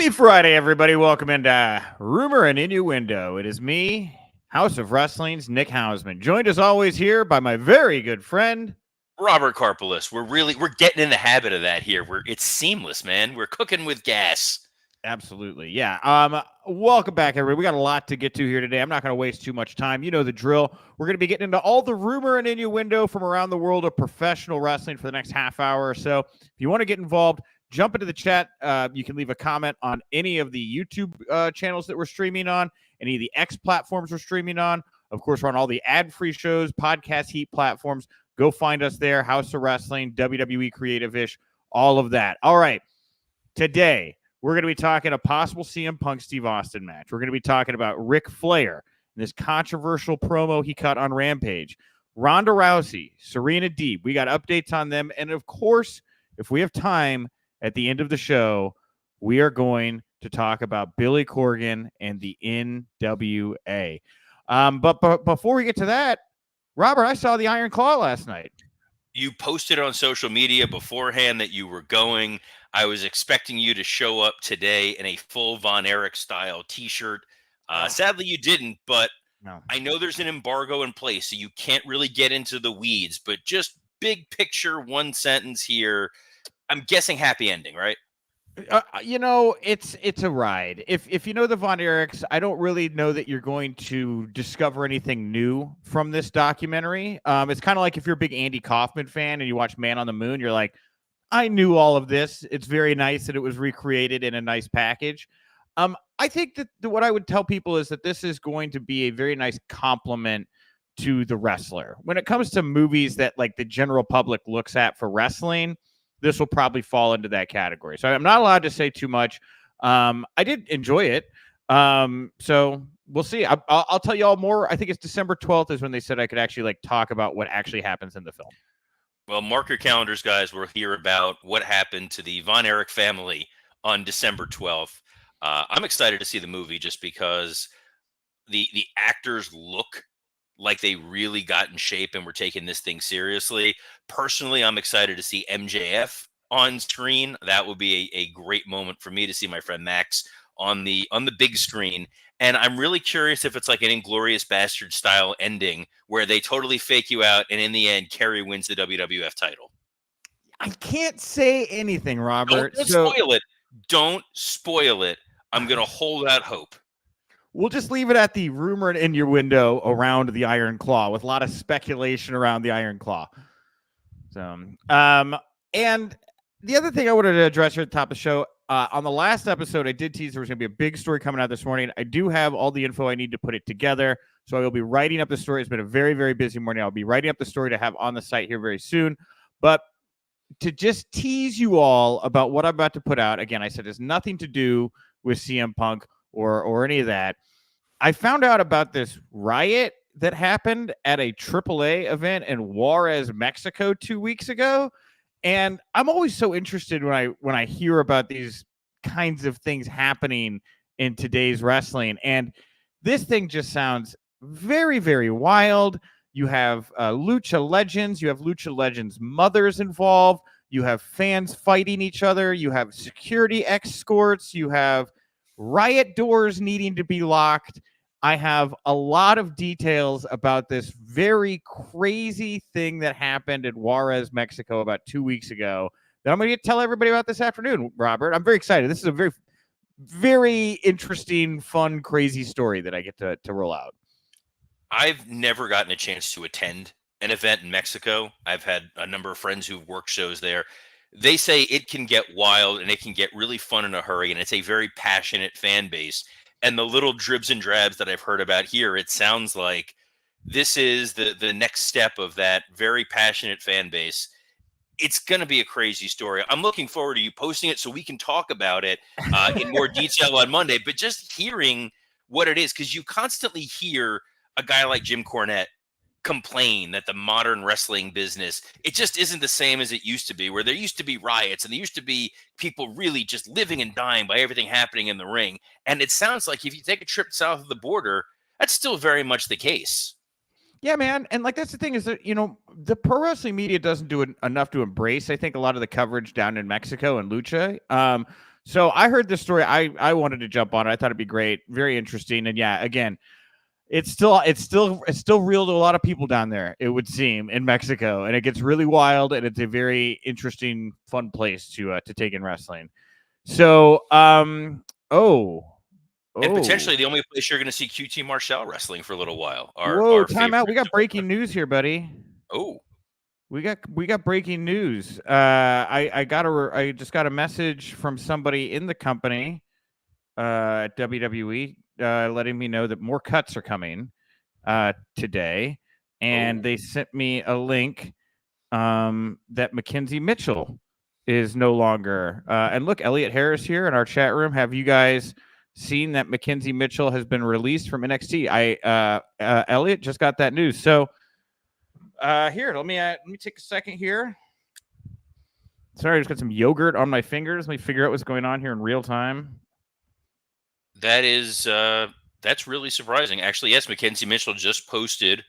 Happy Friday, everybody. Welcome into Rumor and Innuendo. It is me, House of Wrestling's Nick Hausman, joined as always here by my very good friend, Robert Karpeles. We're getting in the habit of that here. It's seamless, man. We're cooking with gas. Absolutely. Yeah. Welcome back, everybody. We got a lot to get to here today. I'm not going to waste too much time. You know the drill. We're going to be getting into all the rumor and innuendo from around the world of professional wrestling for the next half hour or so. If you want to get involved, jump into the chat. You can leave a comment on any of the YouTube channels that we're streaming on, any of the X platforms we're streaming on. Of course, we're on all the ad-free shows, podcast heat platforms. Go find us there, House of Wrestling, WWE Creative-ish, all of that. All right. Today, we're going to be talking a possible CM Punk Steve Austin match. We're going to be talking about Ric Flair and this controversial promo he cut on Rampage. Ronda Rousey, Serena Deeb. We got updates on them. And of course, if we have time at the end of the show, we are going to talk about Billy Corgan and the NWA. But before we get to that, Robert, I saw the Iron Claw last night. You posted on social media beforehand that you were going. I was expecting you to show up today in a full Von Erich style t-shirt. Sadly, you didn't, but no. I know there's an embargo in place, so you can't really get into the weeds, but just big picture, one sentence here. I'm guessing happy ending, right? It's a ride. If you know the Von Erichs, I don't really know that you're going to discover anything new from this documentary. It's kind of like if you're a big Andy Kaufman fan and you watch Man on the Moon, you're like, I knew all of this. It's very nice that it was recreated in a nice package. I think that what I would tell people is that this is going to be a very nice compliment to the wrestler. When it comes to movies that like the general public looks at for wrestling, this will probably fall into that category. So I'm not allowed to say too much. I did enjoy it. So we'll see. I'll tell you all more. I think it's December 12th is when they said I could actually like talk about what actually happens in the film. Well, mark your calendars, guys. We'll hear about what happened to the Von Erich family on December 12th. I'm excited to see the movie just because the actors look like they really got in shape and were taking this thing seriously. Personally, I'm excited to see MJF on screen. That would be a great moment for me to see my friend Max on the big screen. And I'm really curious if it's like an Inglorious Bastard style ending where they totally fake you out and in the end, Kerry wins the WWF title. I can't say anything, Robert. Don't spoil it. Don't spoil it. I'm going to hold out hope. We'll just leave it at the rumor and innuendo around the Iron Claw with a lot of speculation around the Iron Claw. So, and the other thing I wanted to address here at the top of the show, on the last episode, I did tease there was going to be a big story coming out this morning. I do have all the info I need to put it together. So I will be writing up the story. It's been a very, very busy morning. I'll be writing up the story to have on the site here very soon. But to just tease you all about what I'm about to put out, again, I said it's nothing to do with CM Punk or any of that. I found out about this riot that happened at a AAA event in Juarez, Mexico 2 weeks ago. And I'm always so interested when I hear about these kinds of things happening in today's wrestling. And this thing just sounds very, very wild. You have Lucha Legends. You have Lucha Legends mothers involved. You have fans fighting each other. You have security escorts. You have riot doors needing to be locked. I have a lot of details about this very crazy thing that happened in Juarez, Mexico about 2 weeks ago that I'm going to tell everybody about this afternoon, Robert. I'm very excited. This is a very, very interesting, fun, crazy story that I get to roll out. I've never gotten a chance to attend an event in Mexico. I've had a number of friends who've worked shows there. They say it can get wild and it can get really fun in a hurry, and it's a very passionate fan base. And the little dribs and drabs that I've heard about here, it sounds like this is the next step of that very passionate fan base. It's going to be a crazy story. I'm looking forward to you posting it so we can talk about it in more detail on Monday. But just hearing what it is, because you constantly hear a guy like Jim Cornette complain that the modern wrestling business, it just isn't the same as it used to be, where there used to be riots and there used to be people really just living and dying by everything happening in the ring. And it sounds like if you take a trip south of the border, that's still very much the case. Yeah, man. And like, that's the thing is that, you know, the pro wrestling media doesn't do enough to embrace, I think, a lot of the coverage down in Mexico and Lucha. So I heard this story. I wanted to jump on it. I thought it'd be great, very interesting. And yeah, again, it's still real to a lot of people down there, it would seem, in Mexico, and it gets really wild, and it's a very interesting, fun place to take in wrestling. So, And potentially oh, the only place you're going to see QT Marshall wrestling for a little while. whoa, Our time favorite. out. We got breaking news here, buddy. Oh, We got breaking news. I just got a message from somebody in the company at WWE letting me know that more cuts are coming today, and they sent me a link that Mackenzie Mitchell is no longer. And look, Elliot Harris here in our chat room. Have you guys seen that Mackenzie Mitchell has been released from NXT? Elliot just got that news. So here, let me take a second here. Sorry, I just got some yogurt on my fingers. Let me figure out what's going on here in real time. that is that's really surprising. Actually, yes, Mackenzie Mitchell just posted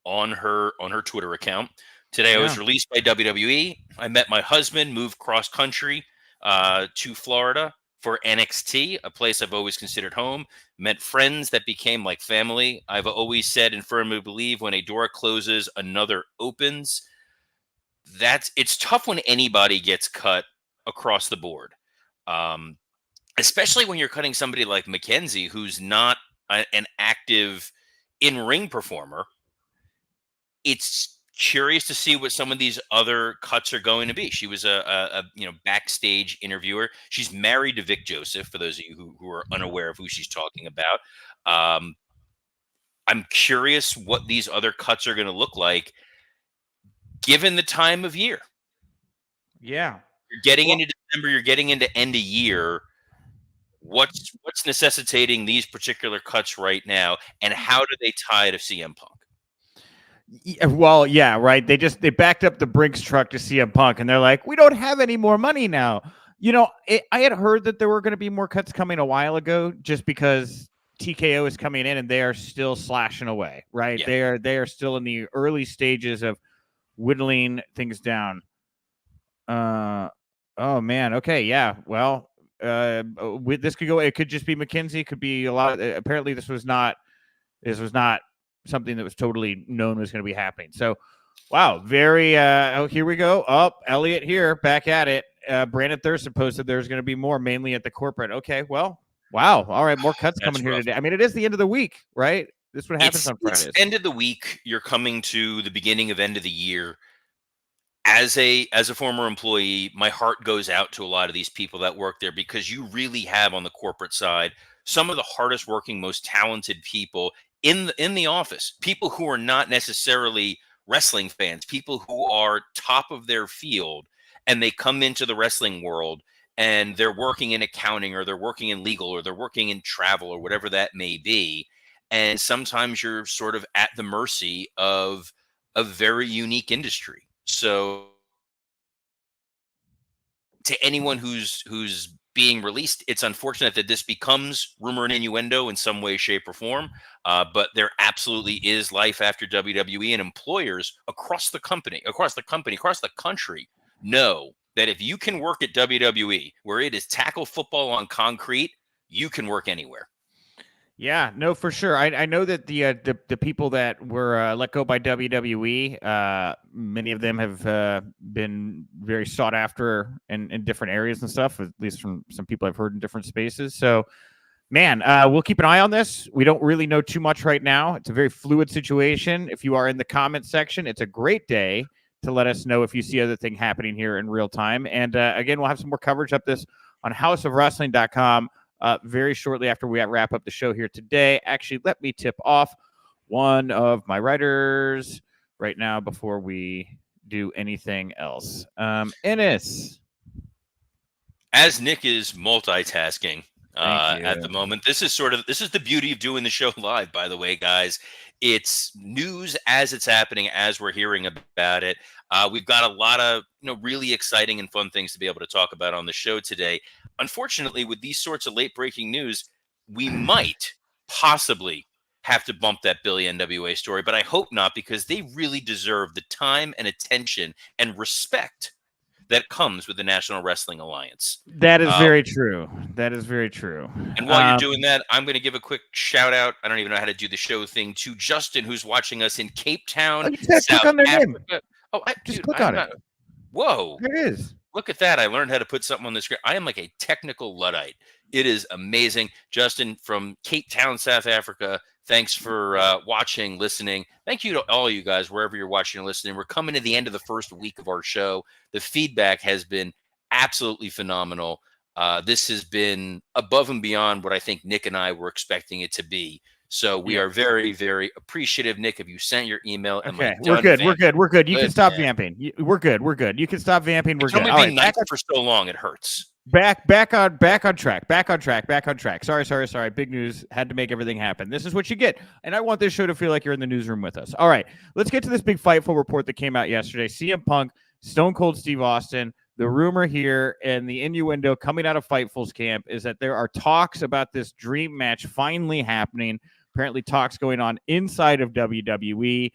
on her Twitter account today. I was released by WWE. I met my husband, moved cross country to Florida for NXT, a place I've always considered home. Met friends that became like family. I've always said and firmly believe when a door closes, another opens. It's tough when anybody gets cut across the board. Especially when you're cutting somebody like Mackenzie, who's not an active in-ring performer. It's curious to see what some of these other cuts are going to be. She was a backstage interviewer. She's married to Vic Joseph, for those of you who are unaware of who she's talking about. I'm curious what these other cuts are going to look like given the time of year. Yeah. You're getting into December, you're getting into end of year. What's necessitating these particular cuts right now, and how do they tie to CM Punk? Well, yeah, right. They backed up the Brinks truck to CM Punk, and they're like, we don't have any more money now. I had heard that there were going to be more cuts coming a while ago, just because TKO is coming in and they are still slashing away. Right? Yeah. They are still in the early stages of whittling things down. Oh man. Okay. Yeah. Well, this could go. It could just be McKinsey. Could be a lot. Apparently, this was not something that was totally known was going to be happening. So, wow. Very. Here we go. Elliot here, back at it. Brandon Thurston posted there's going to be more, mainly at the corporate. Okay. Well. Wow. All right. More cuts coming here today. I mean, it is the end of the week, right? This would happen on Fridays. It's end of the week. You're coming to the beginning of end of the year. As a former employee, my heart goes out to a lot of these people that work there, because you really have on the corporate side some of the hardest working, most talented people in the office. People who are not necessarily wrestling fans, people who are top of their field, and they come into the wrestling world and they're working in accounting, or they're working in legal, or they're working in travel, or whatever that may be. And sometimes you're sort of at the mercy of a very unique industry. So to anyone who's being released, it's unfortunate that this becomes rumor and innuendo in some way, shape, or form. But there absolutely is life after WWE, and employers across the country know that if you can work at WWE, where it is tackle football on concrete, you can work anywhere. Yeah, no, for sure. I know that the people that were let go by WWE, many of them have been very sought after in different areas and stuff, at least from some people I've heard in different spaces. So, man, we'll keep an eye on this. We don't really know too much right now. It's a very fluid situation. If you are in the comment section, it's a great day to let us know if you see other thing happening here in real time. And again, we'll have some more coverage up this on houseofwrestling.com. Very shortly after we wrap up the show here today. Actually, let me tip off one of my writers right now before we do anything else. Ennis. As Nick is multitasking at the moment, this is the beauty of doing the show live, by the way, guys. It's news as it's happening, as we're hearing about it. We've got a lot of really exciting and fun things to be able to talk about on the show today. Unfortunately, with these sorts of late breaking news, we might possibly have to bump that Billy NWA story, but I hope not, because they really deserve the time and attention and respect that comes with the National Wrestling Alliance. That is very true. That is very true. And while you're doing that, I'm going to give a quick shout out. I don't even know how to do the show thing, to Justin, who's watching us in Cape Town, you just South click on their Africa. name. Oh, Just click on it. Whoa. There it is. Look at that. I learned how to put something on the screen. I am like a technical Luddite. It is amazing. Justin from Cape Town, South Africa. Thanks for watching, listening. Thank you to all you guys, wherever you're watching and listening. We're coming to the end of the first week of our show. The feedback has been absolutely phenomenal. This has been above and beyond what I think Nick and I were expecting it to be. So we are very, very appreciative. Nick, have you sent your email? Okay, we're good. We're good. You can stop vamping. We're good. You can stop vamping. We're good. All right, nice for so long, it hurts. Back on track. Sorry. Big news. Had to make everything happen. This is what you get. And I want this show to feel like you're in the newsroom with us. All right, let's get to this big Fightful report that came out yesterday. CM Punk, Stone Cold Steve Austin. The rumor here and the innuendo coming out of Fightful's camp is that there are talks about this dream match finally happening. Apparently talks going on inside of WWE.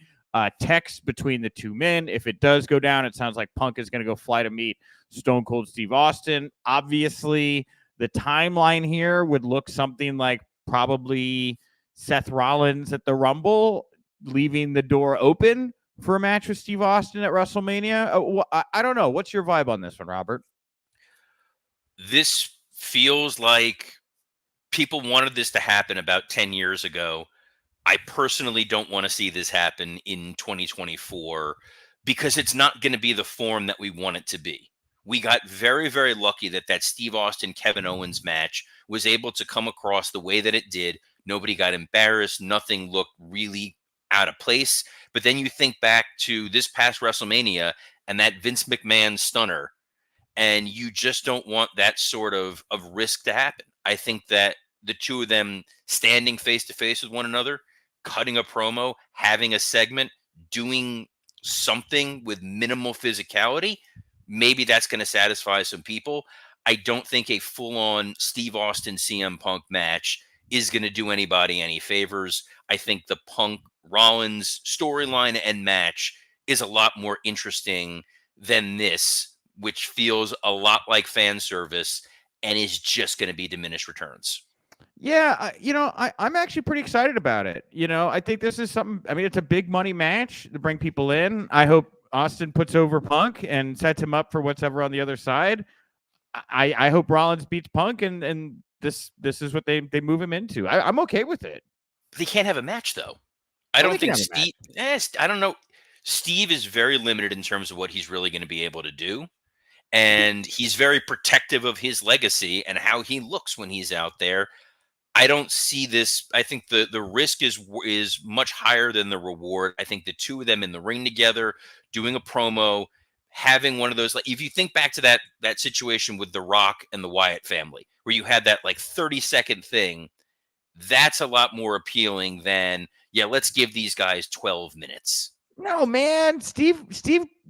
Text between the two men. If it does go down, it sounds like Punk is going to go fly to meet Stone Cold Steve Austin. Obviously, the timeline here would look something like probably Seth Rollins at the Rumble, leaving the door open for a match with Steve Austin at WrestleMania. I don't know. What's your vibe on this one, Robert? This feels like people wanted this to happen about 10 years ago. I personally don't want to see this happen in 2024 because it's not going to be the form that we want it to be. We got very, very lucky that Steve Austin, Kevin Owens match was able to come across the way that it did. Nobody got embarrassed. Nothing looked really out of place. But then you think back to this past WrestleMania and that Vince McMahon stunner, and you just don't want that sort of risk to happen. I think that the two of them standing face to face with one another, cutting a promo, having a segment, doing something with minimal physicality, maybe that's going to satisfy some people. I don't think a full-on Steve Austin CM Punk match is going to do anybody any favors. I think the Punk Rollins storyline and match is a lot more interesting than this, which feels a lot like fan service and is just going to be diminished returns. Yeah, I'm actually pretty excited about it. I think this is something. I mean, it's a big money match to bring people in. I hope Austin puts over Punk and sets him up for what's ever on the other side. I hope Rollins beats Punk, and this is what they move him into. I'm okay with it. They can't have a match though. I don't think Steve. I don't know. Steve is very limited in terms of what he's really going to be able to do. And he's very protective of his legacy and how he looks when he's out there. I don't see this. I think the risk is much higher than the reward. I think the two of them in the ring together, doing a promo, having one of those, like if you think back to that situation with The Rock and the Wyatt family, where you had that like 30-second thing, that's a lot more appealing than, let's give these guys 12 minutes. No, man. Steve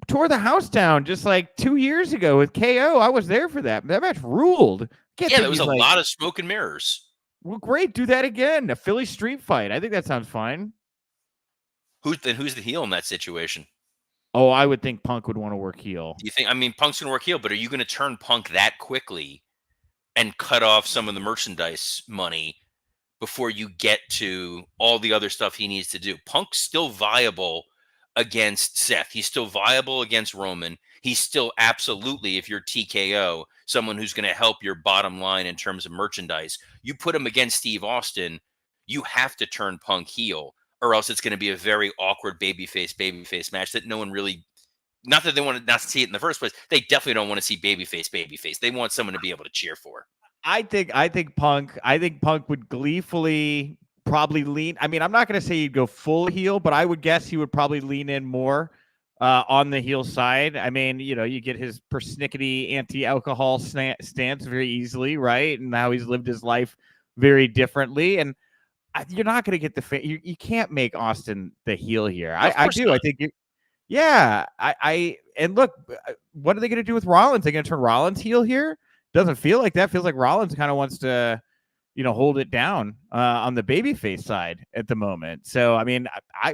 tore the house down just like 2 years ago with KO. I was there for that. That match ruled. There was a lot of smoke and mirrors. Well, great. Do that again. A Philly street fight. I think that sounds fine. Who's the heel in that situation? Oh, I would think Punk would want to work heel. You think? I mean, Punk's going to work heel, but are you going to turn Punk that quickly and cut off some of the merchandise money before you get to all the other stuff he needs to do? Punk's still viable against Seth. He's still viable against Roman. He's still absolutely, if you're TKO, someone who's going to help your bottom line in terms of merchandise. You put him against Steve Austin, you have to turn Punk heel, or else it's going to be a very awkward babyface match that no one really, not that they want to not see it in the first place, they definitely don't want to see babyface. They want someone to be able to cheer for. I think Punk would gleefully probably lean. I mean, I'm not going to say he'd go full heel, but I would guess he would probably lean in more on the heel side. I mean, you get his persnickety anti-alcohol stance very easily, right? And how he's lived his life very differently. And you're not going to get you can't make Austin the heel here. I do. Not. I think and look, what are they going to do with Rollins? They're going to turn Rollins heel here? Doesn't feel like that. Feels like Rollins kind of wants to, hold it down on the babyface side at the moment. So, I mean,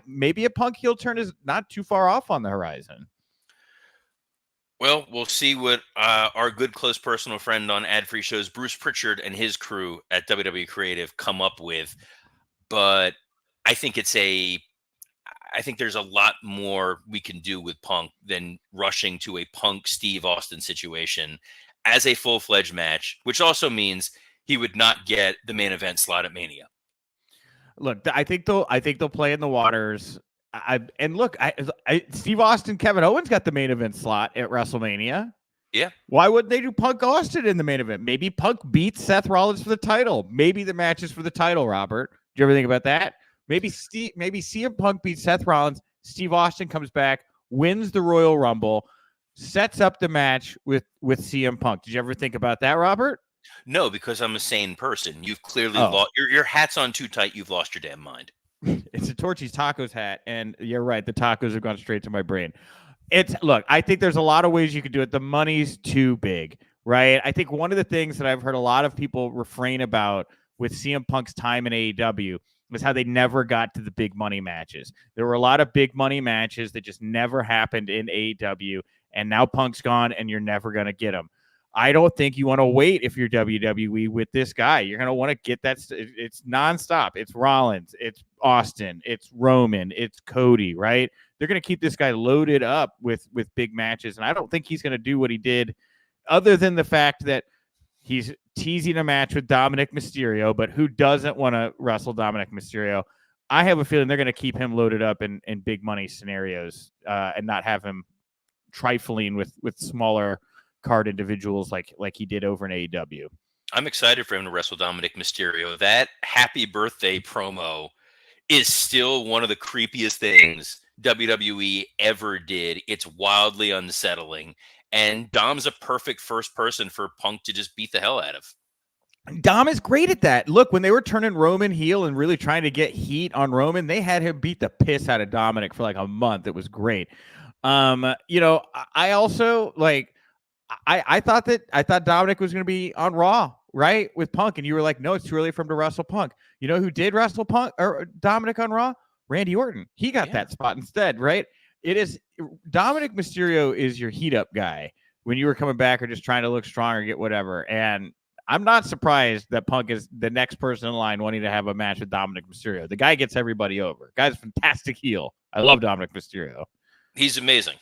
maybe a Punk heel turn is not too far off on the horizon. Well, we'll see what our good close personal friend on ad-free shows, Bruce Pritchard, and his crew at WWE Creative come up with. But I think I think there's a lot more we can do with Punk than rushing to a Punk Steve Austin situation as a full-fledged match, which also means he would not get the main event slot at Mania. Look, I think they'll play in the waters. Steve Austin, Kevin Owens got the main event slot at WrestleMania. Yeah. Why wouldn't they do Punk Austin in the main event? Maybe Punk beats Seth Rollins for the title. Maybe the match is for the title, Robert. Did you ever think about that? Maybe CM Punk beats Seth Rollins. Steve Austin comes back, wins the Royal Rumble, sets up the match with CM Punk. Did you ever think about that, Robert? No, because I'm a sane person. You've clearly lost your hat's on too tight. You've lost your damn mind. It's a Torchy's Tacos hat, and you're right. The tacos have gone straight to my brain. Look, I think there's a lot of ways you could do it. The money's too big, right? I think one of the things that I've heard a lot of people refrain about with CM Punk's time in AEW was how they never got to the big money matches. There were a lot of big money matches that just never happened in AEW, and now Punk's gone, and you're never going to get him. I don't think you want to wait if you're WWE with this guy. You're going to want to get that. It's nonstop. It's Rollins. It's Austin. It's Roman. It's Cody, right? They're going to keep this guy loaded up with big matches. And I don't think he's going to do what he did other than the fact that he's teasing a match with Dominic Mysterio, but who doesn't want to wrestle Dominic Mysterio? I have a feeling they're going to keep him loaded up in big money scenarios and not have him trifling with smaller card individuals like he did over in AEW. I'm excited for him to wrestle Dominic Mysterio. That happy birthday promo is still one of the creepiest things WWE ever did. It's wildly unsettling. And Dom's a perfect first person for Punk to just beat the hell out of. Dom is great at that. Look, when they were turning Roman heel and really trying to get heat on Roman, they had him beat the piss out of Dominic for like a month. It was great. I also I thought Dominic was going to be on Raw, right, with Punk, and you were like, no, it's too early for him to wrestle Punk. You know who did wrestle Punk or Dominic on Raw? Randy Orton. He got that spot instead, right? It is Dominic Mysterio is your heat up guy when you were coming back or just trying to look strong or get whatever. And I'm not surprised that Punk is the next person in line wanting to have a match with Dominic Mysterio. The guy gets everybody over. Guy's a fantastic heel. I love Dominic Mysterio. He's amazing.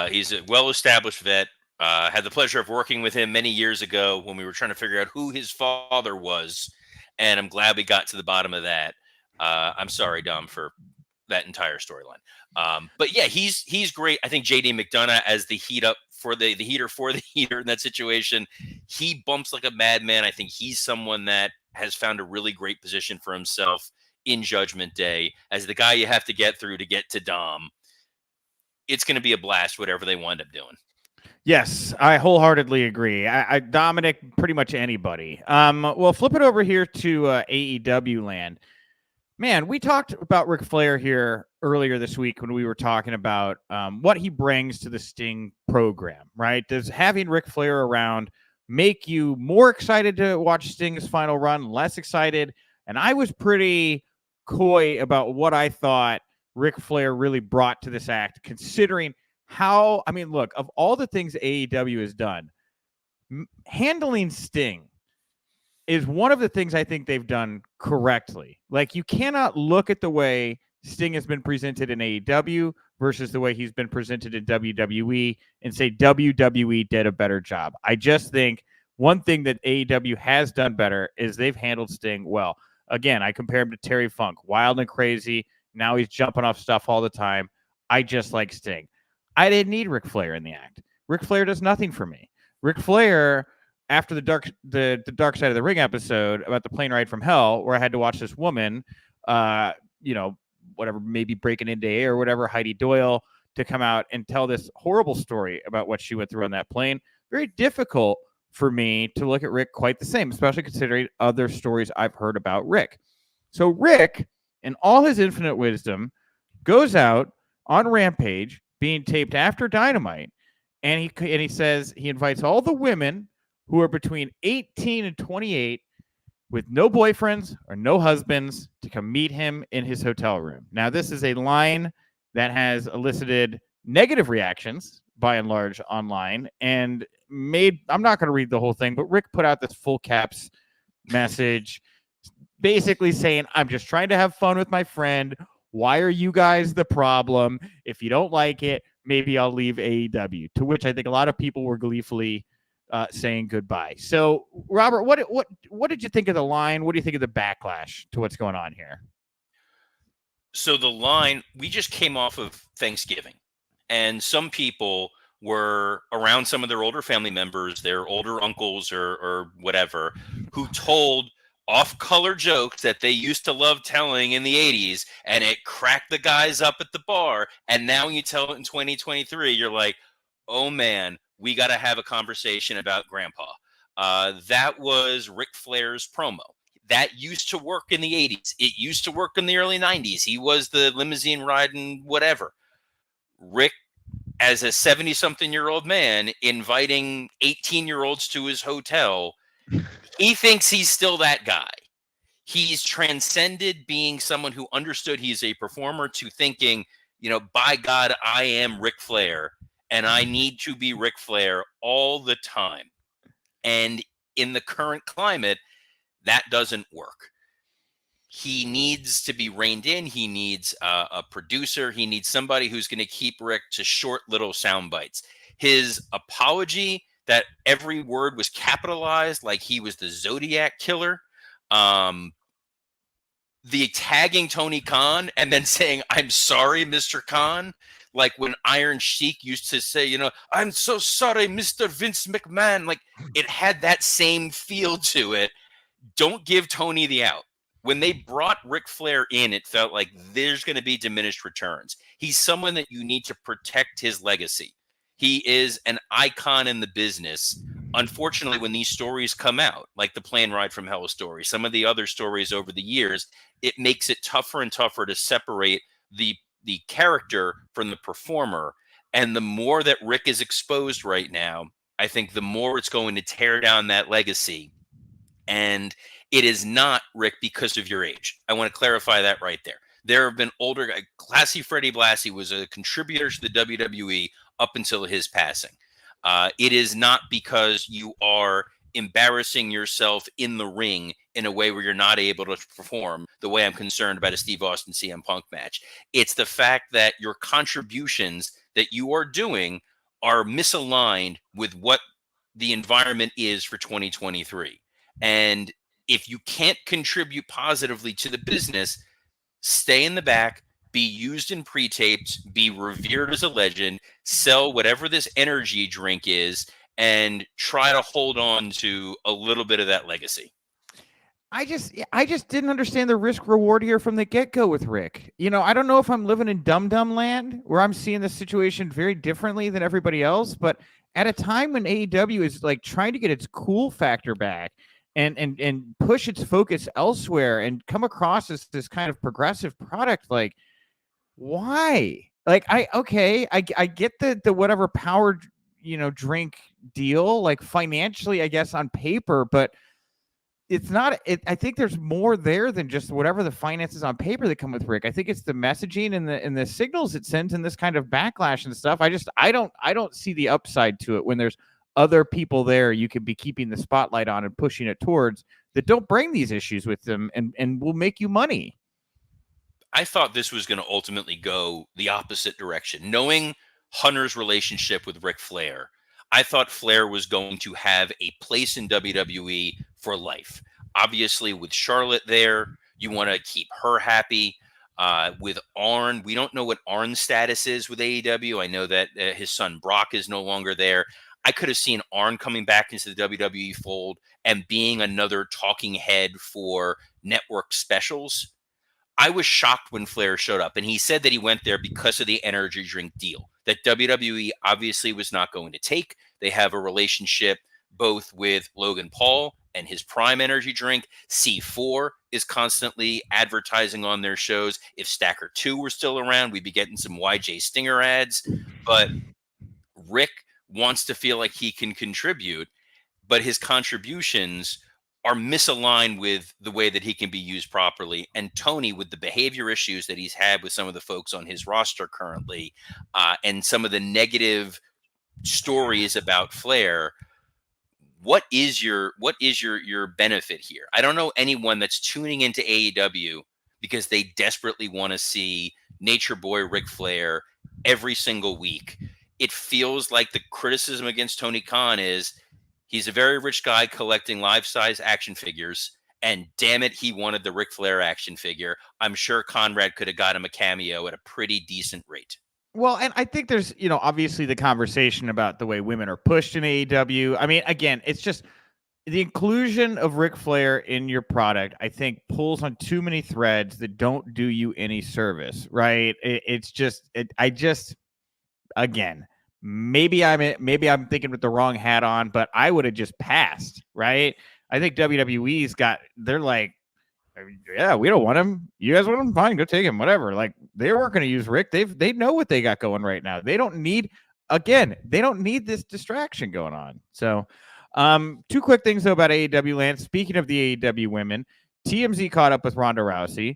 He's a well-established vet. Had the pleasure of working with him many years ago when we were trying to figure out who his father was, and I'm glad we got to the bottom of that. I'm sorry, Dom, for that entire storyline. But yeah, he's great. I think JD McDonough as the heater for the heater in that situation, he bumps like a madman. I think he's someone that has found a really great position for himself in Judgment Day as the guy you have to get through to get to Dom. It's going to be a blast, whatever they wind up doing. Yes, I wholeheartedly agree. I Dominic, pretty much anybody. Well, flip it over here to AEW land. Man, we talked about Ric Flair here earlier this week when we were talking about what he brings to the Sting program, right? Does having Ric Flair around make you more excited to watch Sting's final run, less excited? And I was pretty coy about what I thought Ric Flair really brought to this act, considering how, I mean, look, of all the things AEW has done, handling Sting is one of the things I think they've done correctly. Like, you cannot look at the way Sting has been presented in AEW versus the way he's been presented in WWE and say WWE did a better job. I just think one thing that AEW has done better is they've handled Sting well. Again, I compare him to Terry Funk, wild and crazy. Now he's jumping off stuff all the time. I just like Sting. I didn't need Ric Flair in the act. Ric Flair does nothing for me. Ric Flair, after the dark side of the ring episode about the plane ride from hell, where I had to watch this woman, whatever, maybe breaking into air or whatever, Heidi Doyle, to come out and tell this horrible story about what she went through on that plane. Very difficult for me to look at Rick quite the same, especially considering other stories I've heard about Rick. So Rick, in all his infinite wisdom, goes out on Rampage, being taped after Dynamite, and he says he invites all the women who are between 18 and 28 with no boyfriends or no husbands to come meet him in his hotel room. Now, this is a line that has elicited negative reactions by and large online, and I'm not going to read the whole thing, but Rick put out this full caps message basically saying, I'm just trying to have fun with my friend. Why are you guys the problem? If you don't like it, maybe I'll leave AEW. To which I think a lot of people were gleefully saying goodbye. So, Robert, what did you think of the line? What do you think of the backlash to what's going on here? So the line, we just came off of Thanksgiving, and some people were around some of their older family members, their older uncles or whatever, who told off-color jokes that they used to love telling in the 80s, and it cracked the guys up at the bar. And now when you tell it in 2023, you're like, oh man, we got to have a conversation about Grandpa. That was Ric Flair's promo. That used to work in the 80s. It used to work in the early 90s. He was the limousine riding whatever. Rick, as a 70-something-year-old man, inviting 18-year-olds to his hotel, he thinks he's still that guy. He's transcended being someone who understood he's a performer to thinking, by God, I am Ric Flair, and I need to be Ric Flair all the time. And in the current climate, that doesn't work. He needs to be reined in. He needs a producer. He needs somebody who's going to keep Rick to short little sound bites. His apology that every word was capitalized like he was the Zodiac killer. The tagging Tony Khan and then saying, I'm sorry, Mr. Khan. Like when Iron Sheik used to say, I'm so sorry, Mr. Vince McMahon. Like it had that same feel to it. Don't give Tony the out. When they brought Ric Flair in, it felt like there's going to be diminished returns. He's someone that you need to protect his legacy. He is an icon in the business. Unfortunately, when these stories come out, like the plane ride from hell story, some of the other stories over the years, it makes it tougher and tougher to separate the character from the performer. And the more that Rick is exposed right now, I think the more it's going to tear down that legacy. And it is not, Rick, because of your age. I want to clarify that right there. There have been older guys. Classy Freddie Blassie was a contributor to the WWE up until his passing. It is not because you are embarrassing yourself in the ring in a way where you're not able to perform the way I'm concerned about a Steve Austin CM Punk match. It's the fact that your contributions that you are doing are misaligned with what the environment is for 2023. And if you can't contribute positively to the business, stay in the back, be used in pre-tapes, be revered as a legend, sell whatever this energy drink is, and try to hold on to a little bit of that legacy. I just didn't understand the risk reward here from the get-go with Rick. I don't know if I'm living in dum-dum land where I'm seeing the situation very differently than everybody else, but at a time when AEW is like trying to get its cool factor back and push its focus elsewhere and come across as this kind of progressive product, like, why? Like, I get the whatever powered, drink deal, like financially, I guess, on paper, but it's not, I think there's more there than just whatever the finances on paper that come with Rick. I think it's the messaging and the signals it sends and this kind of backlash and stuff. I don't see the upside to it when there's other people there you could be keeping the spotlight on and pushing it towards that don't bring these issues with them and will make you money. I thought this was going to ultimately go the opposite direction. Knowing Hunter's relationship with Ric Flair, I thought Flair was going to have a place in WWE for life. Obviously, with Charlotte there, you want to keep her happy. With Arn, we don't know what Arn's status is with AEW. I know that his son Brock is no longer there. I could have seen Arn coming back into the WWE fold and being another talking head for network specials. I was shocked when Flair showed up, and he said that he went there because of the energy drink deal that WWE obviously was not going to take. They have a relationship both with Logan Paul and his Prime energy drink. C4 is constantly advertising on their shows. If Stacker 2 were still around, we'd be getting some YJ Stinger ads. But Rick wants to feel like he can contribute, but his contributions are misaligned with the way that he can be used properly. And Tony, with the behavior issues that he's had with some of the folks on his roster currently, and some of the negative stories about Flair, what is your benefit here? I don't know anyone that's tuning into AEW because they desperately want to see Nature Boy Ric Flair every single week. It feels like the criticism against Tony Khan is he's a very rich guy collecting life-size action figures, and damn it, he wanted the Ric Flair action figure. I'm sure Conrad could have got him a cameo at a pretty decent rate. Well, and I think there's, obviously the conversation about the way women are pushed in AEW. I mean, again, it's just the inclusion of Ric Flair in your product, I think, pulls on too many threads that don't do you any service, right? Again, maybe I'm thinking with the wrong hat on, but I would have just passed, right? I think they're like, yeah, we don't want him. You guys want him? Fine, go take him. Whatever. Like, they weren't going to use Rick. They know what they got going right now. They don't need this distraction going on. So, two quick things though about AEW, Lance. Speaking of the AEW women, TMZ caught up with Ronda Rousey.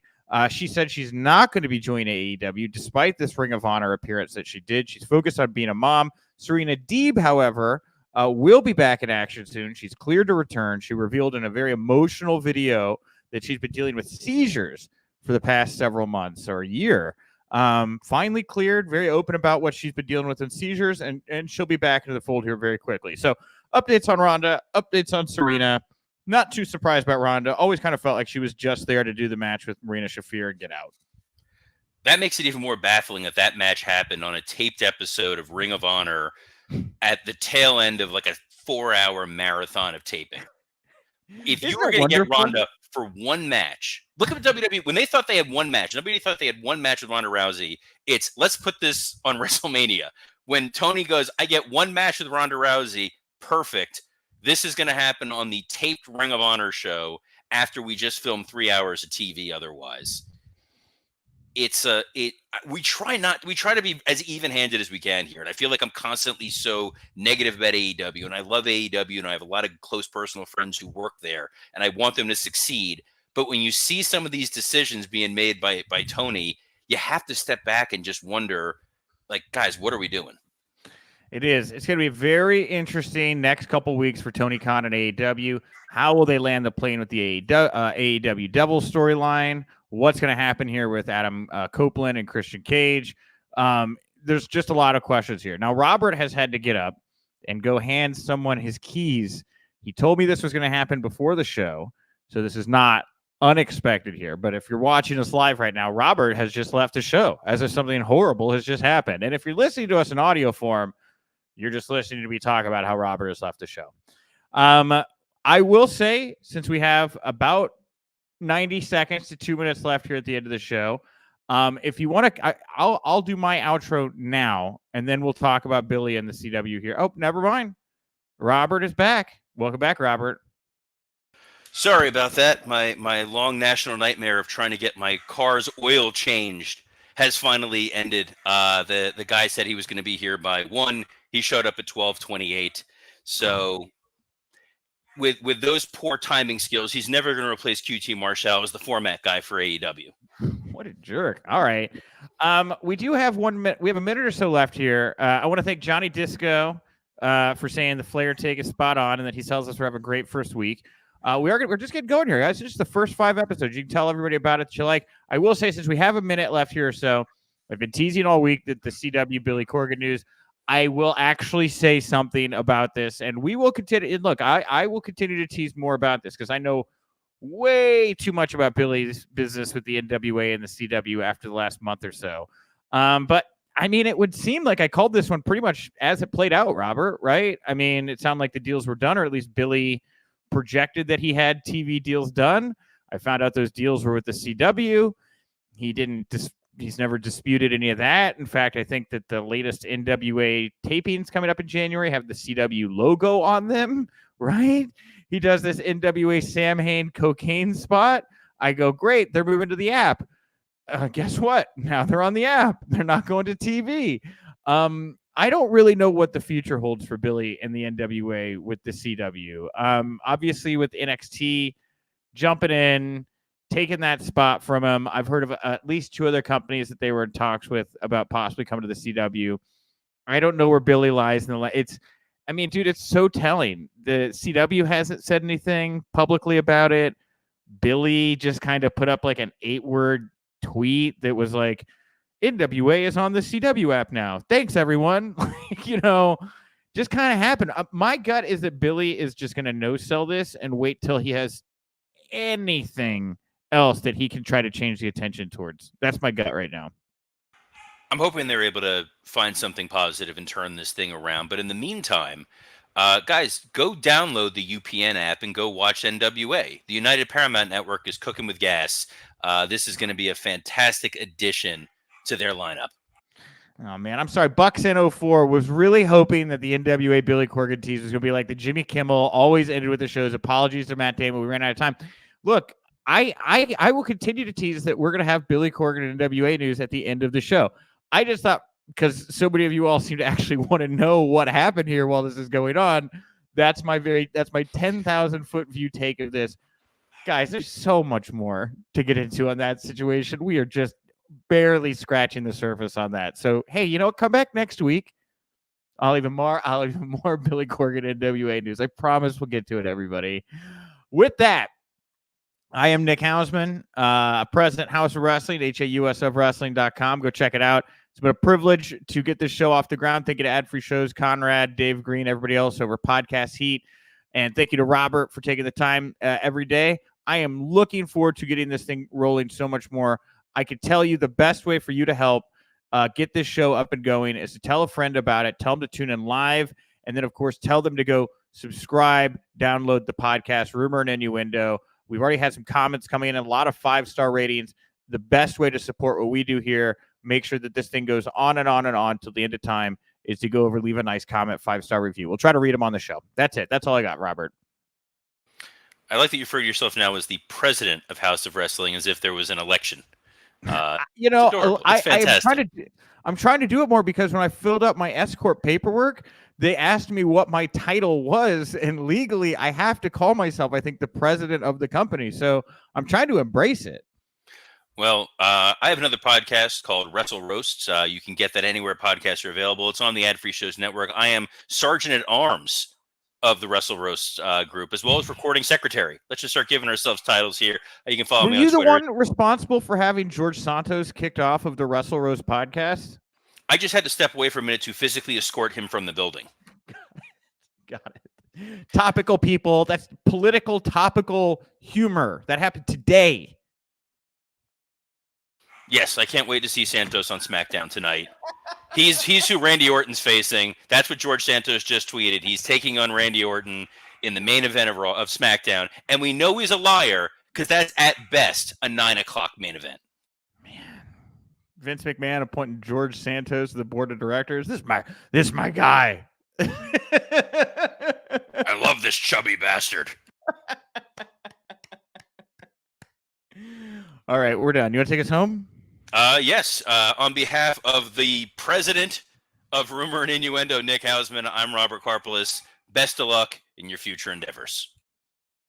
She said she's not going to be joining AEW despite this Ring of Honor appearance that she did. She's focused on being a mom. Serena Deeb, however, will be back in action soon. She's cleared to return. She revealed in a very emotional video that she's been dealing with seizures for the past several months or a year. Finally cleared, very open about what she's been dealing with in seizures, and she'll be back into the fold here very quickly. So updates on Ronda, updates on Serena. Not too surprised about Ronda. Always kind of felt like she was just there to do the match with Marina Shafir and get out. That makes it even more baffling that match happened on a taped episode of Ring of Honor at the tail end of like a 4-hour marathon of taping. If you were going to get Ronda for one match, look at WWE when they thought they had one match. Nobody thought they had one match with Ronda Rousey. It's let's put this on WrestleMania. When Tony goes, I get one match with Ronda Rousey, perfect. This is going to happen on the taped Ring of Honor show after we just filmed 3 hours of TV. Otherwise, we try to be as even-handed as we can here. And I feel like I'm constantly so negative about AEW, and I love AEW, and I have a lot of close personal friends who work there, and I want them to succeed. But when you see some of these decisions being made by Tony, you have to step back and just wonder, like, guys, what are we doing? It is. It's going to be very interesting next couple weeks for Tony Khan and AEW. How will they land the plane with the AEW Devil storyline? What's going to happen here with Adam Copeland and Christian Cage? There's just a lot of questions here. Now, Robert has had to get up and go hand someone his keys. He told me this was going to happen before the show, so this is not unexpected here. But if you're watching us live right now, Robert has just left the show as if something horrible has just happened. And if you're listening to us in audio form, you're just listening to me talk about how Robert has left the show. I will say, since we have about 90 seconds to 2 minutes left here at the end of the show, if you want to, I'll do my outro now, and then we'll talk about Billy and the CW here. Oh, never mind. Robert is back. Welcome back, Robert. Sorry about that. My long national nightmare of trying to get my car's oil changed has finally ended. The guy said he was going to be here by 1. He showed up at 12:28. So with those poor timing skills, he's never going to replace QT Marshall as the format guy for AEW. What a jerk. All right. We do have 1 minute. We have a minute or so left here. I want to thank Johnny Disco for saying the Flair take is spot on and that he tells us we're having a great first week. We're just getting going here, guys. It's just the first 5 episodes. You can tell everybody about it that you like. I will say, since we have a minute left here or so, I've been teasing all week that the CW Billy Corgan news. I will actually say something about this, and we will continue. Look, I will continue to tease more about this because I know way too much about Billy's business with the NWA and the CW after the last month or so. But I mean, it would seem like I called this one pretty much as it played out, Robert, right? I mean, it sounded like the deals were done, or at least Billy projected that he had TV deals done. I found out those deals were with the CW. He's never disputed any of that. In fact, I think that the latest NWA tapings coming up in January have the CW logo on them, right? He does this NWA Sam Hain cocaine spot. I go, great, they're moving to the app. Guess what? Now they're on the app. They're not going to TV. I don't really know what the future holds for Billy and the NWA with the CW. Obviously, with NXT jumping in, taking that spot from him. I've heard of at least 2 other companies that they were in talks with about possibly coming to the CW. I don't know where Billy lies in the it's. I mean, dude, it's so telling. The CW hasn't said anything publicly about it. Billy just kind of put up like an 8-word tweet that was like, NWA is on the CW app now. Thanks, everyone. Just kind of happened. My gut is that Billy is just going to no-sell this and wait till he has anything else that he can try to change the attention towards. That's my gut right now. I'm hoping they're able to find something positive and turn this thing around. But in the meantime, guys, go download the UPN app and go watch NWA. The United Paramount Network is cooking with gas. This is going to be a fantastic addition to their lineup. Oh, man, I'm sorry. Bucks N04 was really hoping that the NWA Billy Corgan tease was going to be like the Jimmy Kimmel always ended with the shows. Apologies to Matt Damon. We ran out of time. Look, I will continue to tease that we're going to have Billy Corgan and NWA news at the end of the show. I just thought, because so many of you all seem to actually want to know what happened here while this is going on, that's my 10,000 foot view take of this. Guys, there's so much more to get into on that situation. We are just barely scratching the surface on that. So, hey, come back next week. I'll even more Billy Corgan NWA news. I promise we'll get to it, everybody. With that, I am Nick Hausman, president Haus of Wrestling, hausofwrestling.com. Go check it out. It's been a privilege to get this show off the ground. Thank you to ad-free shows, Conrad, Dave Green, everybody else over Podcast Heat. And thank you to Robert for taking the time every day. I am looking forward to getting this thing rolling so much more. I could tell you the best way for you to help get this show up and going is to tell a friend about it, tell them to tune in live, and then, of course, tell them to go subscribe, download the podcast, Rumor and Innuendo. We've already had some comments coming in, a lot of 5-star ratings. The best way to support what we do here, make sure that this thing goes on and on and on till the end of time, is to go over, leave a nice comment, 5-star review. We'll try to read them on the show. That's it. That's all I got, Robert. I like that you refer to yourself now as the president of Haus of Wrestling, as if there was an election. I'm trying to do it more because when I filled out my S-corp paperwork, they asked me what my title was, and legally I have to call myself, I think, the president of the company. So I'm trying to embrace it. Well, I have another podcast called Wrestle Roasts. You can get that anywhere podcasts are available. It's on the Ad Free Shows Network. I am Sergeant at Arms of the Wrestle Roasts group, as well as recording secretary. Let's just start giving ourselves titles here. You can follow me on Twitter. Were you the one responsible for having George Santos kicked off of the Wrestle Roast podcast? I just had to step away for a minute to physically escort him from the building. Got it. Topical people. That's political, topical humor. That happened today. Yes, I can't wait to see Santos on SmackDown tonight. He's who Randy Orton's facing. That's what George Santos just tweeted. He's taking on Randy Orton in the main event of SmackDown. And we know he's a liar because that's at best a 9:00 main event. Man, Vince McMahon appointing George Santos to the board of directors. This is my guy. I love this chubby bastard. All right, we're done. You want to take us home? Yes. On behalf of the president of Rumor and Innuendo, Nick Hausman, I'm Robert Karpeles. Best of luck in your future endeavors.